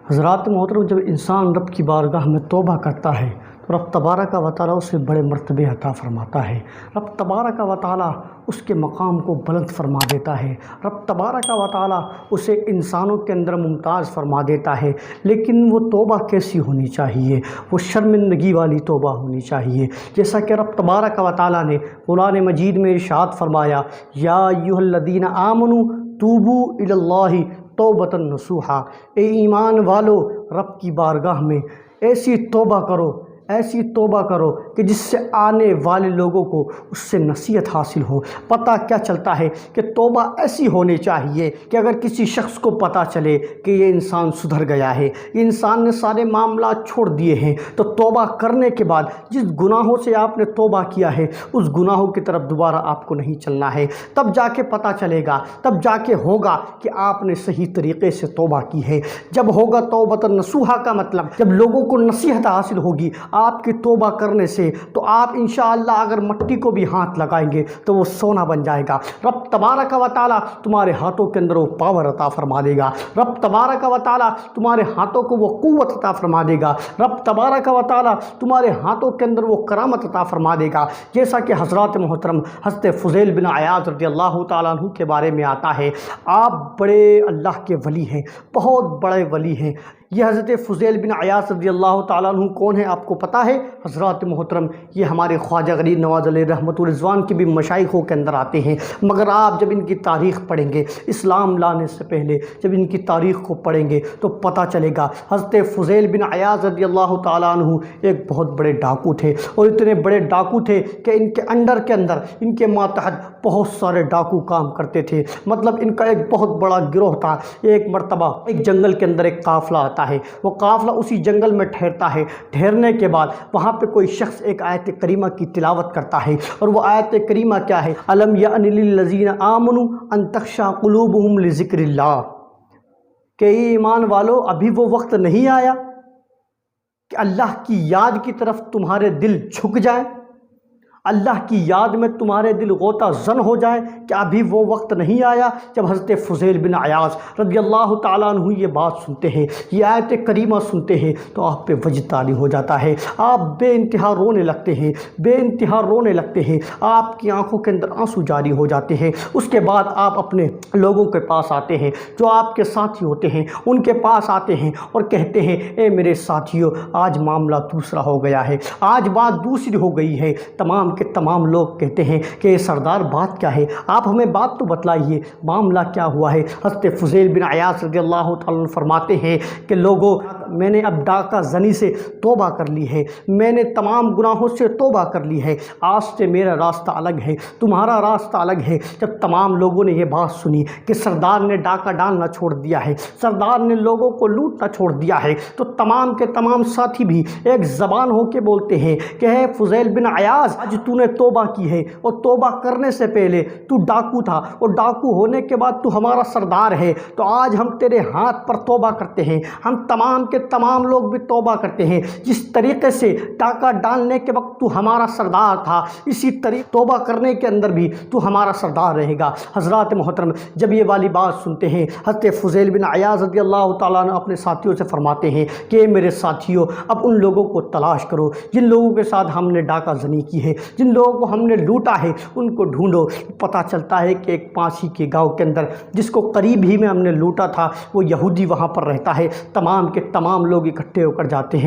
حضرات محترم، جب انسان رب کی بارگاہ میں توبہ کرتا ہے تو رب تبارک و تعالیٰ اسے بڑے مرتبے عطا فرماتا ہے۔ رب تبارک و تعالیٰ اس کے مقام کو بلند فرما دیتا ہے۔ رب تبارک و تعالیٰ اسے انسانوں کے اندر ممتاز فرما دیتا ہے۔ لیکن وہ توبہ کیسی ہونی چاہیے؟ وہ شرمندگی والی توبہ ہونی چاہیے، جیسا کہ رب تبارک و تعالیٰ نے قرآن مجید میں ارشاد فرمایا، یا ایھا الذین آمنوا توبوا الی اللہ توبۃ نصوحا، اے ایمان والو رب کی بارگاہ میں ایسی توبہ کرو، ایسی توبہ کرو کہ جس سے آنے والے لوگوں کو اس سے نصیحت حاصل ہو۔ پتہ کیا چلتا ہے کہ توبہ ایسی ہونی چاہیے کہ اگر کسی شخص کو پتہ چلے کہ یہ انسان سدھر گیا ہے، یہ انسان نے سارے معاملات چھوڑ دیے ہیں، تو توبہ کرنے کے بعد جس گناہوں سے آپ نے توبہ کیا ہے اس گناہوں کی طرف دوبارہ آپ کو نہیں چلنا ہے۔ تب جا کے پتہ چلے گا، تب جا کے ہوگا کہ آپ نے صحیح طریقے سے توبہ کی ہے۔ جب ہوگا توبۃ نصوحا کا مطلب جب لوگوں کو نصیحت حاصل ہوگی آپ کی توبہ کرنے سے، تو آپ انشاءاللہ اگر مٹی کو بھی ہاتھ لگائیں گے تو وہ سونا بن جائے گا۔ رب تبارک و تعالیٰ تمہارے ہاتھوں کے اندر وہ پاور عطا فرما دے گا۔ رب تبارک و تعالیٰ تمہارے ہاتھوں کو وہ قوت عطا فرما دے گا۔ رب تبارک و تعالیٰ تمہارے ہاتھوں کے اندر وہ کرامت عطا فرما دے گا، جیسا کہ حضرات محترم حضرت فضیل بن عیاض رضی اللہ تعالیٰ عنہ کے بارے میں آتا ہے۔ آپ بڑے اللہ کے ولی ہیں، بہت بڑے ولی ہیں۔ یہ حضرت فضیل بن عیاض رضی اللہ تعالیٰ عنہ کون ہے آپ کو پتہ ہے؟ حضرات محترم، یہ ہمارے خواجہ غریب نواز علیہ رحمۃ الرضوان کے بھی مشائخوں کے اندر آتے ہیں، مگر آپ جب ان کی تاریخ پڑھیں گے، اسلام لانے سے پہلے جب ان کی تاریخ کو پڑھیں گے تو پتہ چلے گا حضرت فضیل بن عیاض رضی اللہ تعالیٰ عنہ ایک بہت بڑے ڈاکو تھے، اور اتنے بڑے ڈاکو تھے کہ ان کے اندر ان کے ماتحت بہت سارے ڈاکو کام کرتے تھے۔ مطلب ان کا ایک بہت بڑا گروہ تھا۔ ایک مرتبہ ایک جنگل کے اندر ایک قافلہ آتا ہے، وہ قافلہ اسی جنگل میں ٹھہرتا ہے۔ ٹھہرنے کے بعد وہاں پہ کوئی شخص ایک آیت کریمہ کی تلاوت کرتا ہے، اور وہ آیت کریمہ کیا ہے؟ الم یأن للذین آمنوا ان تخشع قلوبہم لذکر اللہ، کہ ایمان والو ابھی وہ وقت نہیں آیا کہ اللہ کی یاد کی طرف تمہارے دل جھک جائیں، اللہ کی یاد میں تمہارے دل غوطہ زن ہو جائے؟ کہ ابھی وہ وقت نہیں آیا؟ جب حضرت فضیل بن عیاض رضی اللہ تعالیٰ عنہ یہ بات سنتے ہیں، یہ آیت کریمہ سنتے ہیں، تو آپ پہ وجد طاری ہو جاتا ہے۔ آپ بے انتہا رونے لگتے ہیں، بے انتہا رونے لگتے ہیں، آپ کی آنکھوں کے اندر آنسو جاری ہو جاتے ہیں۔ اس کے بعد آپ اپنے لوگوں کے پاس آتے ہیں، جو آپ کے ساتھی ہوتے ہیں ان کے پاس آتے ہیں اور کہتے ہیں، اے میرے ساتھیوں، آج معاملہ دوسرا ہو گیا ہے، آج بات دوسری ہو گئی ہے۔ تمام کے تمام لوگ کہتے ہیں کہ سردار بات کیا ہے؟ آپ ہمیں بات تو بتلائیے، معاملہ کیا ہوا ہے؟ حضرت فضیل بن عیاض رضی اللہ تعالیٰ عنہ فرماتے ہیں کہ لوگوں، میں نے اب ڈاکہ زنی سے توبہ کر لی ہے، میں نے تمام گناہوں سے توبہ کر لی ہے، آج سے میرا راستہ الگ ہے، تمہارا راستہ الگ ہے۔ جب تمام لوگوں نے یہ بات سنی کہ سردار نے ڈاکہ ڈالنا چھوڑ دیا ہے، سردار نے لوگوں کو لوٹنا چھوڑ دیا ہے، تو تمام کے تمام ساتھی بھی ایک زبان ہو کے بولتے ہیں کہ اے فضیل بن عیاض، آج تو نے توبہ کی ہے، اور توبہ کرنے سے پہلے تو ڈاکو تھا، اور ڈاکو ہونے کے بعد تو ہمارا سردار ہے، تو آج ہم تیرے ہاتھ پر توبہ کرتے ہیں۔ ہم تمام کے تمام لوگ بھی توبہ کرتے ہیں، جس طریقے سے ڈاکہ ڈالنے کے وقت تو ہمارا سردار تھا، اسی طریقے توبہ کرنے کے اندر بھی تو ہمارا سردار رہے گا۔ حضرات محترم، جب یہ والی بات سنتے ہیں، حضرت فضیل بن عیاض رضی اللہ تعالیٰ عنہ اپنے ساتھیوں سے فرماتے ہیں کہ میرے ساتھیوں، اب ان لوگوں کو تلاش کرو جن لوگوں کے ساتھ ہم نے ڈاکہ زنی کی ہے، جن لوگوں کو ہم نے لوٹا ہے، ان کو ڈھونڈو۔ پتہ چلتا ہے کہ ایک پانسی کے گاؤں کے اندر، جس کو قریب ہی میں ہم نے لوٹا تھا، وہ یہودی وہاں پر رہتا ہے۔ تمام کے تمام لوگ اکٹھے ہو کر جاتے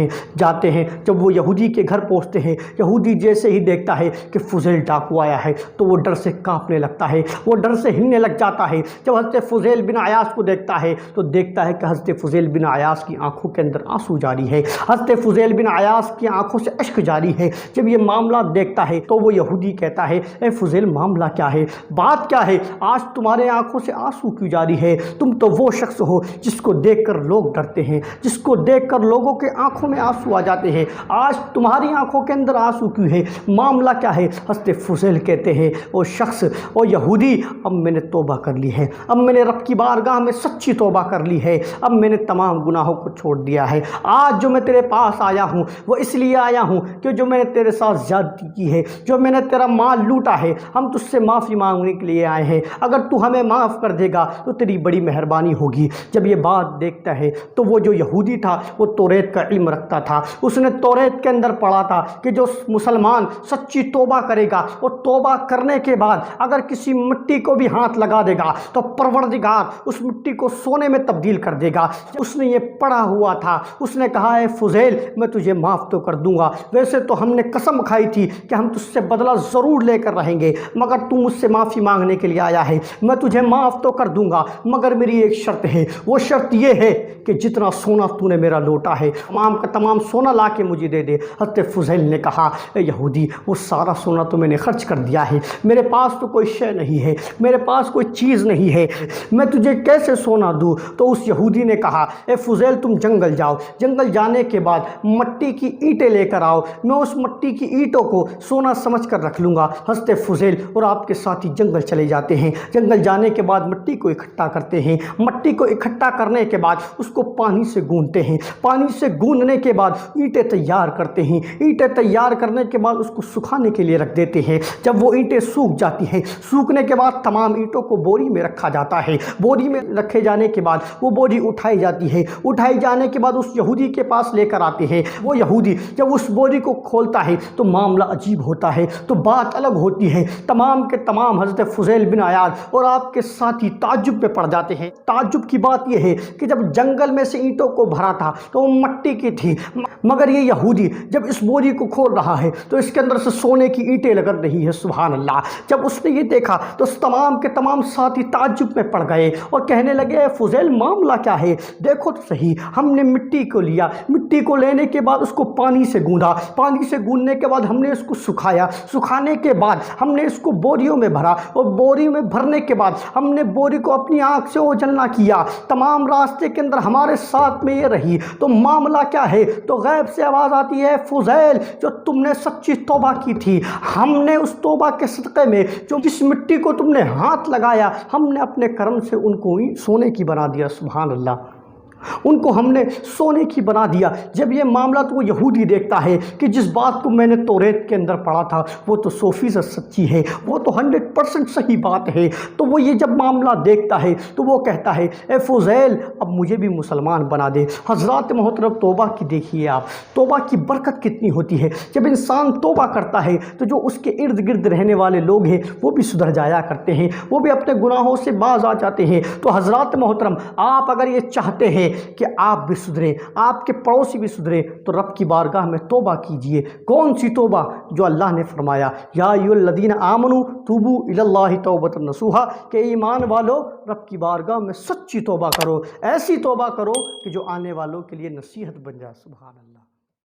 ہیں۔ جب وہ یہودی کے گھر پہنچتے ہیں، یہودی جیسے ہی دیکھتا ہے کہ فضیل ڈاکو آیا ہے تو وہ ڈر سے کانپنے لگتا ہے، وہ ڈر سے ہلنے لگ جاتا ہے۔ جب حضرت فضیل بن عیاض کو دیکھتا ہے تو دیکھتا ہے کہ حضرت فضیل بن عیاض کی آنکھوں کے اندر آنسو جاری ہے، حضرت فضیل بن عیاض کی آنکھوں سے اشک جاری ہے۔ جب یہ معاملہ دیکھتا ہے تو وہ یہودی کہتا ہے، اے فضیل معاملہ کیا ہے؟ بات کیا ہے؟ آج تمہارے آنکھوں سے آنسو کیوں جاری ہے؟ تم تو وہ شخص ہو جس کو دیکھ کر لوگ ڈرتے ہیں، جس کو دیکھ کر لوگوں کے آنکھوں میں آنسو آ جاتے ہیں۔ آج تمہاری آنکھوں کے اندر آنسو کیوں ہے؟ معاملہ کیا ہے؟ حضرت فضیل کہتے ہیں وہ شخص، وہ یہودی، اب میں نے توبہ کر لی ہے، اب میں نے رب کی بارگاہ میں سچی توبہ کر لی ہے، اب میں نے تمام گناہوں کو چھوڑ دیا ہے۔ آج جو میں تیرے پاس آیا ہوں وہ اس لیے آیا ہوں کہ جو میں نے تیرے ساتھ زیادتی کی ہے، جو میں نے تیرا مال لوٹا ہے، ہم تجھ سے معافی مانگنے کے لیے آئے ہیں۔ اگر تو ہمیں معاف کر دے گا تو تیری بڑی مہربانی ہوگی۔ جب یہ بات دیکھتا ہے تو وہ جو یہودی تھا وہ توریت کا علم رکھتا تھا، اس نے توریت کے اندر پڑھا تھا کہ جو مسلمان سچی توبہ کرے گا، وہ توبہ کرنے کے بعد اگر کسی مٹی کو بھی ہاتھ لگا دے گا تو پروردگار اس مٹی کو سونے میں تبدیل کر دے گا۔ اس نے یہ پڑھا ہوا تھا، اس نے کہا ہے فضیل میں تجھے معاف تو کر دوں گا، ویسے تو ہم نے قسم کھائی تھی کہ ہم تجھ سے بدلہ ضرور لے کر رہیں گے، مگر تو مجھ سے معافی مانگنے کے لیے آیا ہے، میں تجھے معاف تو کر دوں گا، مگر میری ایک شرط ہے، وہ شرط یہ ہے کہ جتنا سونا تو نے میرا لوٹا ہے تمام کا تمام سونا لا کے مجھے دے دے۔ حضرت فضیل نے کہا اے یہودی، وہ سارا سونا تو میں نے خرچ کر دیا ہے، میرے پاس تو کوئی شے نہیں ہے، میرے پاس کوئی چیز نہیں ہے، میں تجھے کیسے سونا دوں؟ تو اس یہودی نے کہا اے فضیل تم جنگل جاؤ، جنگل جانے کے بعد مٹی کی اینٹیں لے کر آؤ، میں اس مٹی کی اینٹوں کو سونا سمجھ کر رکھ لوں گا۔ حضرت فضیل اور آپ کے ساتھی جنگل چلے جاتے ہیں، جنگل جانے کے بعد مٹی کو اکٹھا کرتے ہیں، مٹی کو اکٹھا کرنے کے بعد اس کو پانی سے گوندتے ہیں، پانی سے گوندنے کے بعد اینٹیں تیار کرتے ہیں، اینٹیں تیار کرنے کے بعد اس کو سکھانے کے لیے رکھ دیتے ہیں۔ جب وہ اینٹیں سوکھ جاتی ہیں، سوکھنے کے بعد تمام اینٹوں کو بوری میں رکھا جاتا ہے، بوری میں رکھے جانے کے بعد وہ بوری اٹھائی جاتی ہے، اٹھائی جانے کے بعد اس یہودی کے پاس لے کر آتے ہیں۔ وہ یہودی جب اس بوری کو کھولتا ہے تو معاملہ عجیب ہوتا ہے، تو بات الگ ہوتی ہے۔ تمام کے تمام حضرت فضیل بن عیاض اور آپ کے ساتھی تعجب میں پڑ جاتے ہیں۔ تعجب کی بات یہ ہے کہ جب جنگل میں سے اینٹوں کو بھرا تھا تو وہ مٹی کی تھی، مگر یہ یہودی جب اس بوری کو کھول رہا ہے تو اس کے اندر سے سونے کی اینٹیں لگ رہی ہیں۔ سبحان اللہ! جب اس نے یہ دیکھا تو تمام کے تمام ساتھی تعجب میں پڑ گئے اور کہنے لگے اے فضیل معاملہ کیا ہے؟ دیکھو تو صحیح، ہم نے مٹی کو لیا، مٹی کو لینے کے بعد اس کو پانی سے گوندا، پانی سے گوندنے کے بعد ہم نے اس کو سکھایا، سکھانے کے بعد ہم نے اس کو بوریوں میں بھرا اور بوری میں بھرنے کے بعد ہم نے بوری کو اپنی آنکھ سے اوجھلنا کیا، تمام راستے کے اندر ہمارے ساتھ میں یہ رہی، تو معاملہ کیا ہے؟ تو غیب سے آواز آتی ہے فضیل جو تم نے سچی توبہ کی تھی، ہم نے اس توبہ کے صدقے میں جو جس مٹی کو تم نے ہاتھ لگایا ہم نے اپنے کرم سے ان کو سونے کی بنا دیا۔ سبحان اللہ! ان کو ہم نے سونے کی بنا دیا۔ جب یہ معاملہ تو وہ یہودی دیکھتا ہے کہ جس بات کو میں نے توریت کے اندر پڑھا تھا وہ تو 100% سچی ہے، وہ تو 100% صحیح بات ہے، تو وہ یہ جب معاملہ دیکھتا ہے تو وہ کہتا ہے اے فضیل اب مجھے بھی مسلمان بنا دے۔ حضرات محترم توبہ کی دیکھیے آپ، توبہ کی برکت کتنی ہوتی ہے۔ جب انسان توبہ کرتا ہے تو جو اس کے ارد گرد رہنے والے لوگ ہیں وہ بھی سدھر جایا کرتے ہیں، وہ بھی اپنے گناہوں سے باز آ جاتے ہیں۔ تو حضرات محترم آپ اگر یہ چاہتے ہیں کہ آپ بھی سدھریں، آپ کے پڑوسی بھی سدھریں، تو رب کی بارگاہ میں توبہ کیجئے۔ کون سی توبہ؟ جو اللہ نے فرمایا یا ایھا الذین آمنوا توبوا الی اللہ توبۃ نصوحا، کہ ایمان والو رب کی بارگاہ میں سچی توبہ کرو، ایسی توبہ کرو کہ جو آنے والوں کے لیے نصیحت بن جائے۔ سبحان اللہ!